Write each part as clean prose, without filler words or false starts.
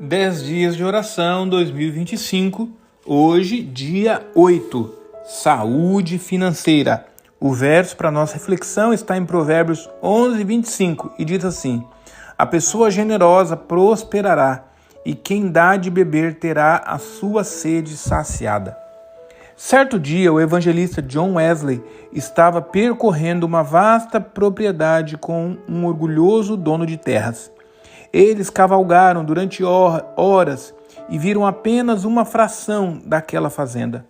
10 dias de oração 2025, hoje dia 8, saúde financeira. O verso para nossa reflexão está em Provérbios 11:25 e diz assim: a pessoa generosa prosperará e quem dá de beber terá a sua sede saciada. Certo dia, o evangelista John Wesley estava percorrendo uma vasta propriedade com um orgulhoso dono de terras. Eles cavalgaram durante horas e viram apenas uma fração daquela fazenda.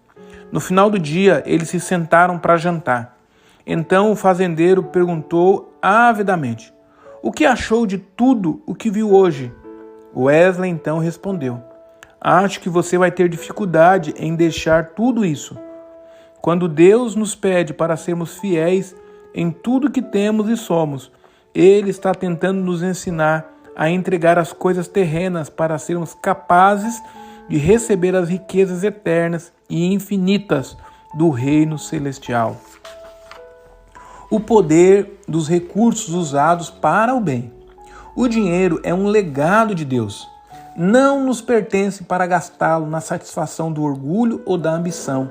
No final do dia, eles se sentaram para jantar. Então o fazendeiro perguntou avidamente: "O que achou de tudo o que viu hoje?" Wesley então respondeu: "Acho que você vai ter dificuldade em deixar tudo isso. Quando Deus nos pede para sermos fiéis em tudo que temos e somos, Ele está tentando nos ensinar a entregar as coisas terrenas para sermos capazes de receber as riquezas eternas e infinitas do reino celestial." O poder dos recursos usados para o bem. O dinheiro é um legado de Deus. Não nos pertence para gastá-lo na satisfação do orgulho ou da ambição.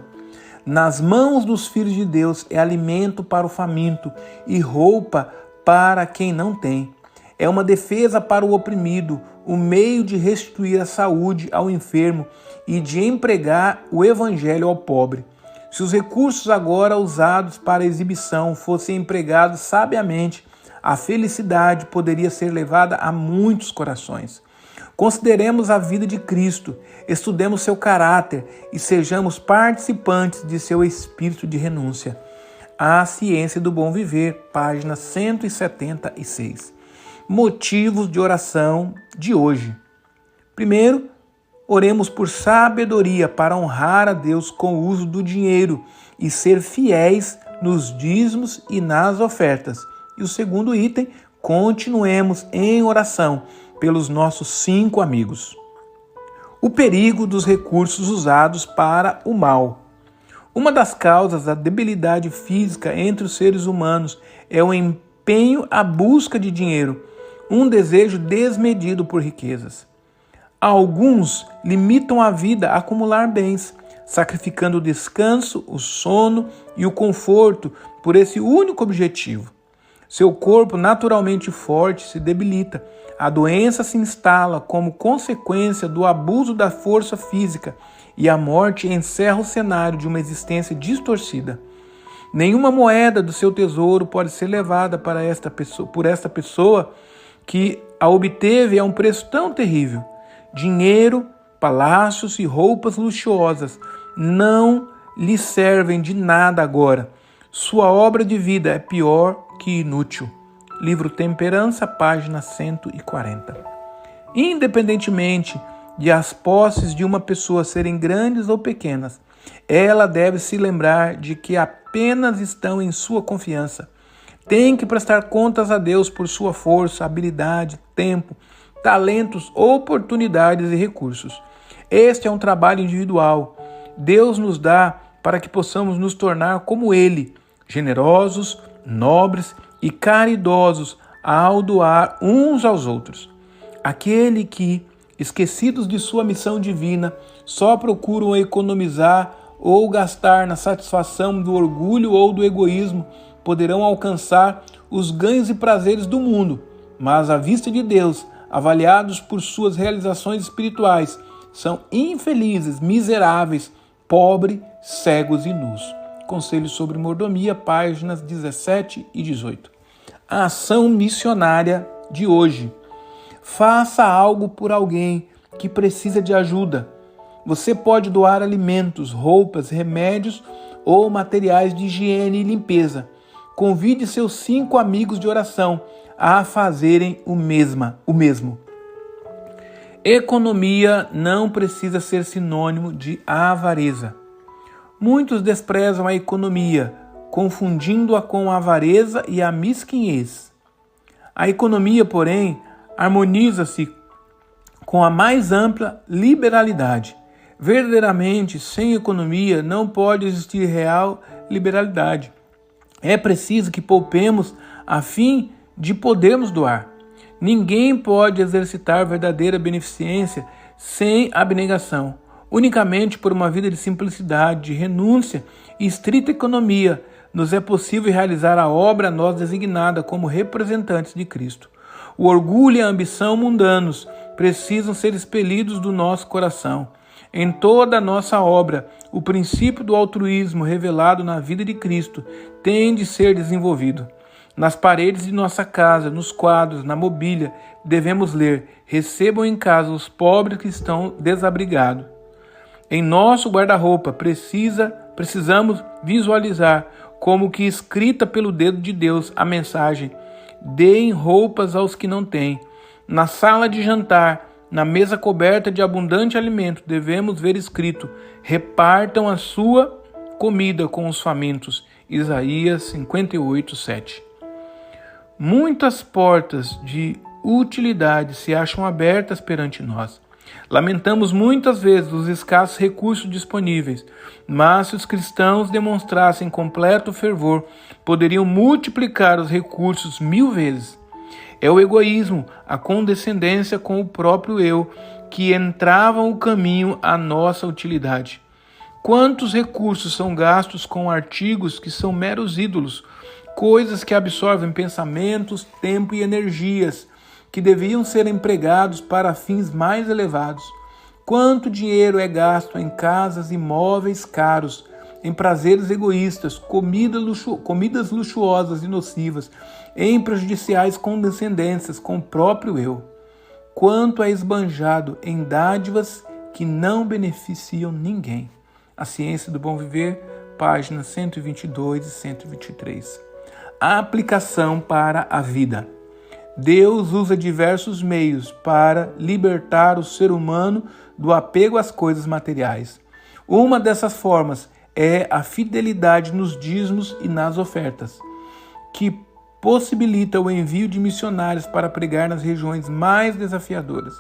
Nas mãos dos filhos de Deus é alimento para o faminto e roupa para quem não tem. É uma defesa para o oprimido, o meio de restituir a saúde ao enfermo e de empregar o evangelho ao pobre. Se os recursos agora usados para exibição fossem empregados sabiamente, a felicidade poderia ser levada a muitos corações. Consideremos a vida de Cristo, estudemos seu caráter e sejamos participantes de seu espírito de renúncia. A Ciência do Bom Viver, página 176. Motivos de oração de hoje. Primeiro, oremos por sabedoria para honrar a Deus com o uso do dinheiro e ser fiéis nos dízimos e nas ofertas. E o segundo item, continuemos em oração pelos nossos 5 amigos. O perigo dos recursos usados para o mal. Uma das causas da debilidade física entre os seres humanos é o empenho à busca de dinheiro, um desejo desmedido por riquezas. Alguns limitam a vida a acumular bens, sacrificando o descanso, o sono e o conforto por esse único objetivo. Seu corpo naturalmente forte se debilita. A doença se instala como consequência do abuso da força física e a morte encerra o cenário de uma existência distorcida. Nenhuma moeda do seu tesouro pode ser levada por esta pessoa que a obteve a um preço tão terrível. Dinheiro, palácios e roupas luxuosas não lhe servem de nada agora. Sua obra de vida é pior que inútil. Livro Temperança, página 140. Independentemente de as posses de uma pessoa serem grandes ou pequenas, ela deve se lembrar de que apenas estão em sua confiança. Tem que prestar contas a Deus por sua força, habilidade, tempo, talentos, oportunidades e recursos. Este é um trabalho individual. Deus nos dá para que possamos nos tornar como Ele, generosos, nobres e caridosos ao doar uns aos outros. Aquele que, esquecidos de sua missão divina, só procuram economizar ou gastar na satisfação do orgulho ou do egoísmo, poderão alcançar os ganhos e prazeres do mundo, mas à vista de Deus, avaliados por suas realizações espirituais, são infelizes, miseráveis, pobres, cegos e nus. Conselho sobre Mordomia, páginas 17 e 18. A ação missionária de hoje. Faça algo por alguém que precisa de ajuda. Você pode doar alimentos, roupas, remédios ou materiais de higiene e limpeza. Convide seus 5 amigos de oração a fazerem o mesmo. Economia não precisa ser sinônimo de avareza. Muitos desprezam a economia, confundindo-a com a avareza e a mesquinhez. A economia, porém, harmoniza-se com a mais ampla liberalidade. Verdadeiramente, sem economia, não pode existir real liberalidade. É preciso que poupemos a fim de podermos doar. Ninguém pode exercitar verdadeira beneficência sem abnegação. Unicamente por uma vida de simplicidade, de renúncia e estrita economia, nos é possível realizar a obra a nós designada como representantes de Cristo. O orgulho e a ambição mundanos precisam ser expelidos do nosso coração. Em toda a nossa obra, o princípio do altruísmo revelado na vida de Cristo tem de ser desenvolvido. Nas paredes de nossa casa, nos quadros, na mobília, devemos ler: recebam em casa os pobres que estão desabrigados. Em nosso guarda-roupa precisamos visualizar como que escrita pelo dedo de Deus a mensagem: deem roupas aos que não têm. Na sala de jantar, na mesa coberta de abundante alimento, devemos ver escrito: repartam a sua comida com os famintos. Isaías 58:7. Muitas portas de utilidade se acham abertas perante nós. Lamentamos muitas vezes os escassos recursos disponíveis, mas se os cristãos demonstrassem completo fervor, poderiam multiplicar os recursos 1000 vezes. É o egoísmo, a condescendência com o próprio eu, que entravam o caminho à nossa utilidade. Quantos recursos são gastos com artigos que são meros ídolos, coisas que absorvem pensamentos, tempo e energias, que deviam ser empregados para fins mais elevados. Quanto dinheiro é gasto em casas e móveis caros, em prazeres egoístas, comidas luxuosas e nocivas, em prejudiciais condescendências com o próprio eu. Quanto é esbanjado em dádivas que não beneficiam ninguém. A Ciência do Bom Viver, páginas 122 e 123. A aplicação para a vida. Deus usa diversos meios para libertar o ser humano do apego às coisas materiais. Uma dessas formas é a fidelidade nos dízimos e nas ofertas, que possibilita o envio de missionários para pregar nas regiões mais desafiadoras.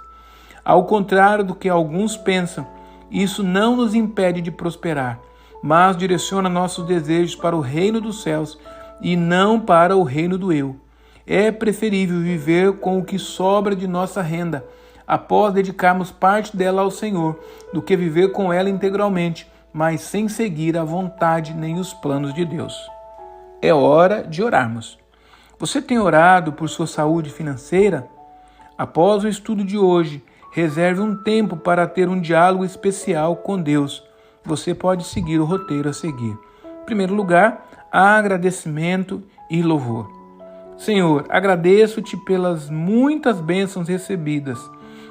Ao contrário do que alguns pensam, isso não nos impede de prosperar, mas direciona nossos desejos para o reino dos céus e não para o reino do eu. É preferível viver com o que sobra de nossa renda, após dedicarmos parte dela ao Senhor, do que viver com ela integralmente, mas sem seguir a vontade nem os planos de Deus. É hora de orarmos. Você tem orado por sua saúde financeira? Após o estudo de hoje, reserve um tempo para ter um diálogo especial com Deus. Você pode seguir o roteiro a seguir. Em primeiro lugar, agradecimento e louvor. Senhor, agradeço-te pelas muitas bênçãos recebidas.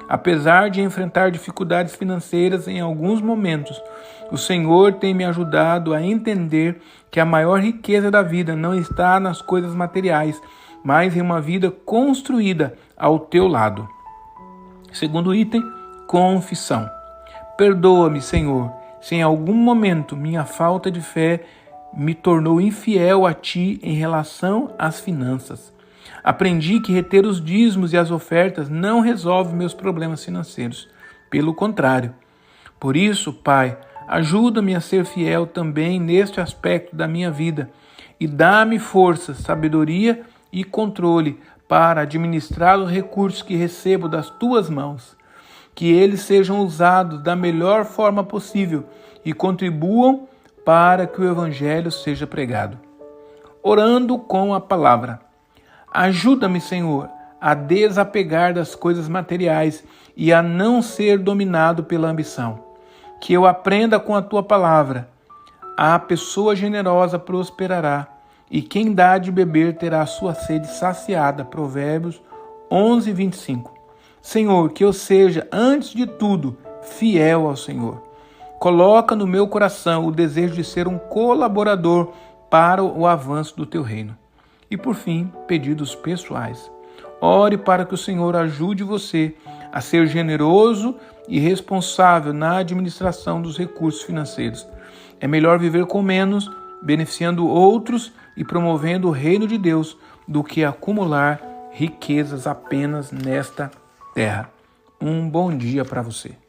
Apesar de enfrentar dificuldades financeiras em alguns momentos, o Senhor tem me ajudado a entender que a maior riqueza da vida não está nas coisas materiais, mas em uma vida construída ao teu lado. Segundo item, confissão. Perdoa-me, Senhor, se em algum momento minha falta de fé me tornou infiel a ti em relação às finanças. Aprendi que reter os dízimos e as ofertas não resolve meus problemas financeiros. Pelo contrário. Por isso, Pai, ajuda-me a ser fiel também neste aspecto da minha vida e dá-me força, sabedoria e controle para administrar os recursos que recebo das tuas mãos. Que eles sejam usados da melhor forma possível e contribuam para que o Evangelho seja pregado. Orando com a palavra. Ajuda-me, Senhor, a desapegar das coisas materiais e a não ser dominado pela ambição. Que eu aprenda com a tua palavra. A pessoa generosa prosperará, e quem dá de beber terá a sua sede saciada. Provérbios 11:25. Senhor, que eu seja, antes de tudo, fiel ao Senhor. Coloca no meu coração o desejo de ser um colaborador para o avanço do teu reino. E por fim, pedidos pessoais. Ore para que o Senhor ajude você a ser generoso e responsável na administração dos recursos financeiros. É melhor viver com menos, beneficiando outros e promovendo o reino de Deus, do que acumular riquezas apenas nesta terra. Um bom dia para você.